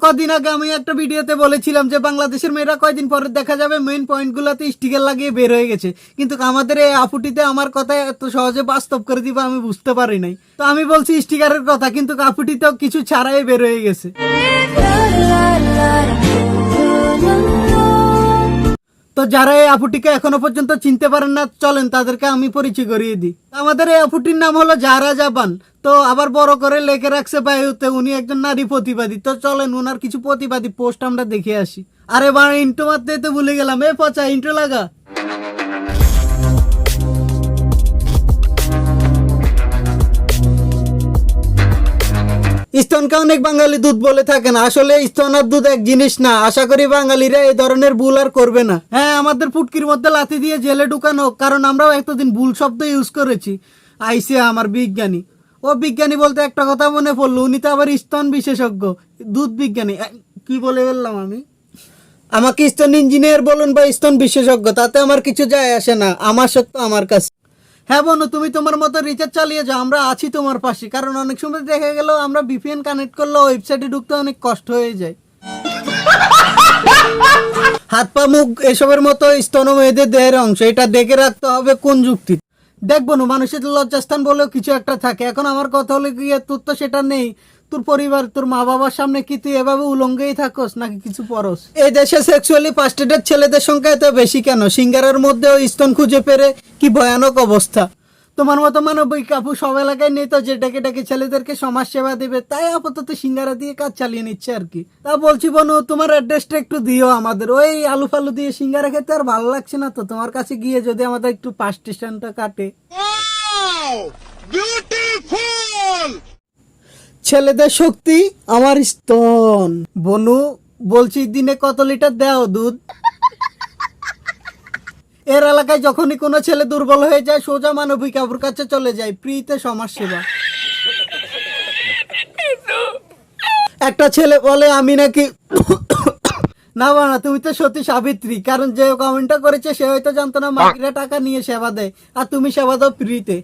কদিন আগে আমি একটা ভিডিওতে বলেছিলাম যে বাংলাদেশের মেয়েরা কয়দিন পরে দেখা যাবে মেইন পয়েন্টগুলোতে স্টিকার লাগিয়ে বের হয়ে গেছে, কিন্তু আমাদের এই আপুটিতে আমার কথা এত সহজে বাস্তব করে দিবা আমি বুঝতে পারি নাই। তো আমি বলছি স্টিকারের কথা, কিন্তু আপুটিতেও কিছু ছাড়াই বের হয়ে গেছে। তো যারা এই আপুটিকে এখনো পর্যন্ত চিনতে পারেন না, চলেন তাদেরকে আমি পরিচয় করিয়ে দিই। আমাদের এই আপুটির নাম হলো জাহরা জাবান। তো আবার বড় করে লেখে রাখছে বায়ুতে উনি একজন নারী প্রতিবাদী। তো চলেন ওনার কিছু প্রতিবাদী পোস্ট আমরা দেখে আসি। আরে বা ইন্ট্রো মারতে তো ভুলে গেলাম, এ পচা ইন্ট্রো লাগা। স্তনকে অনেক বাঙালি দুধ বলে থাকেন, আসলে স্তন আর দুধ এক জিনিস না। আশা করি বাঙালিরা এই ধরনের ভুল আর করবে না। হ্যাঁ, আমাদের পুটকির মধ্যে লাথি দিয়ে জেলে ঢুকানো, কারণ আমরাও এতদিন ভুল শব্দ ইউজ করেছি। আইসে আমার বিজ্ঞানী, ও বিজ্ঞানী বলতে একটা কথা মনে পড়লো, উনি তো আবার স্তন বিশেষজ্ঞ, দুধ বিজ্ঞানী। কি বলে বললাম আমি? আমাকে স্তন ইঞ্জিনিয়ার বলুন বা স্তন বিশেষজ্ঞ, তাতে আমার কিছু যায় আসে না, আমার সত্য আমার কাছে। হ্যাঁ বোন, তুমি তোমার মতো রিচার্জ চালিয়ে যাও, আমরা আছি তোমার পাশে। কারণ অনেক সময় দেখা গেল আমরা ভিপিএন কানেক্ট করলে ওয়েবসাইটে ঢুকতে অনেক কষ্ট হয়ে যায়। হাত পা মুখ এসবের মতো স্তন মেয়েদের দেহের অংশ, এটা দেখে রাখতে হবে কোন যুক্তি। দেখবো না, মানুষের লজ্জাস্থান বলেও কিছু একটা থাকে। এখন আমার কথা হলে গিয়ে তোর তো সেটা নেই। তোর পরিবার, তোর মা বাবার সামনে কি তুই এভাবে উলঙ্গেই থাকস নাকি কিছু পরস? এই দেশে সেক্সুয়ালি পাস্টেডের ছেলেদের সংখ্যা এত বেশি কেন? সিঙ্গারের মধ্যেও স্তন খুঁজে পেরে কি ভয়ানক অবস্থা। তোমার মতো মানবিক আপু সব এলাকায় নেই তো, যে ডেকে ডেকে ছেলেদেরকে সমাজ সেবা দেবে, তাই আপাতত সিঙ্গারা দিয়ে কাজ চালিয়ে নিচ্ছে আর কি। তা বলছি বোন, তোমার অ্যাড্রেসটা একটু দিও আমাদের। ওই আলু ফালু দিয়ে সিঙ্গারা খেতে আর ভালো লাগছে না তো, তোমার কাছে গিয়ে যদি আমাদের একটু পাস স্টেশনটা কাটে। ছেলেদের শক্তি আমার স্তন। বনু বলছি, দিনে কত লিটার দাও দুধ? এর এলাকায় যখনই কোনো ছেলে দুর্বল হয়ে যায় সোজা মানবিক আপুর কাছে চলে যায়, ফ্রিতে সমাজ সেবা। একটা ছেলে বলে আমি নাকি না বানা, তুমি তো সত্যি সাবিত্রী, কারণ যে কমেন্টটা করেছে সে হয়তো জানতো না মাকিরা টাকা নিয়ে সেবা দেয় আর তুমি সেবা দাও ফ্রিতে।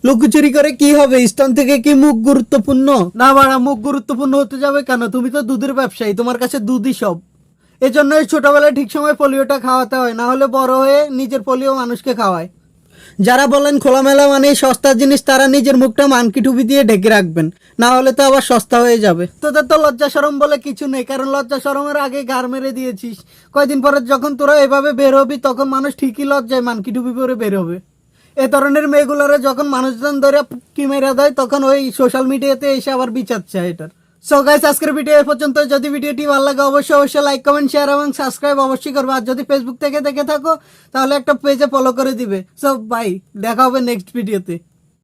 লুকোচুরি করে কি হবে? স্তন থেকে কি মুখ গুরুত্বপূর্ণ? না বাড়া, মুখ গুরুত্বপূর্ণ হতে যাবে কেন? তুমি তো দুধের ব্যবসায়ী, তোমার কাছে দুধই সব। এজন্যই ছোটবেলায় ঠিক সময় পোলিওটা খাওয়াতে হয়, না হলে বড় হয়ে নিজের পোলিও মানুষকে খাওয়ায়। যারা বলেন খোলামেলা মানে সস্তা জিনিস, তারা নিজের মুখটা মানকি টুপি দিয়ে ঢেকে রাখবেন, না হলে তো আবার সস্তা হয়ে যাবে। তোদের তো লজ্জা শরম বলে কিছু নেই, কারণ লজ্জা শরমের আগে ঘাড় মেরে দিয়েছিস। কয়দিন পরে যখন তোরা এভাবে বের হবি তখন মানুষ ঠিকই লজ্জায় মানকি টুপি পরে বের হবে। এ ধরনের মেয়েগুলোরে যখন মানুষজন ধরে কি মেরা দেয় তখন ওই সোশ্যাল মিডিয়াতে এসে আবার বিচার চায় এটার। সো গাইস, আজকের ভিডিও এ পর্যন্ত। যদি ভিডিওটি ভালো লাগে অবশ্যই লাইক কমেন্ট শেয়ার এবং সাবস্ক্রাইব অবশ্যই করবে। আর যদি ফেসবুক থেকে দেখে থাকো তাহলে একটা পেজে ফলো করে দিবে। সো বাই, দেখা হবে নেক্সট ভিডিওতে।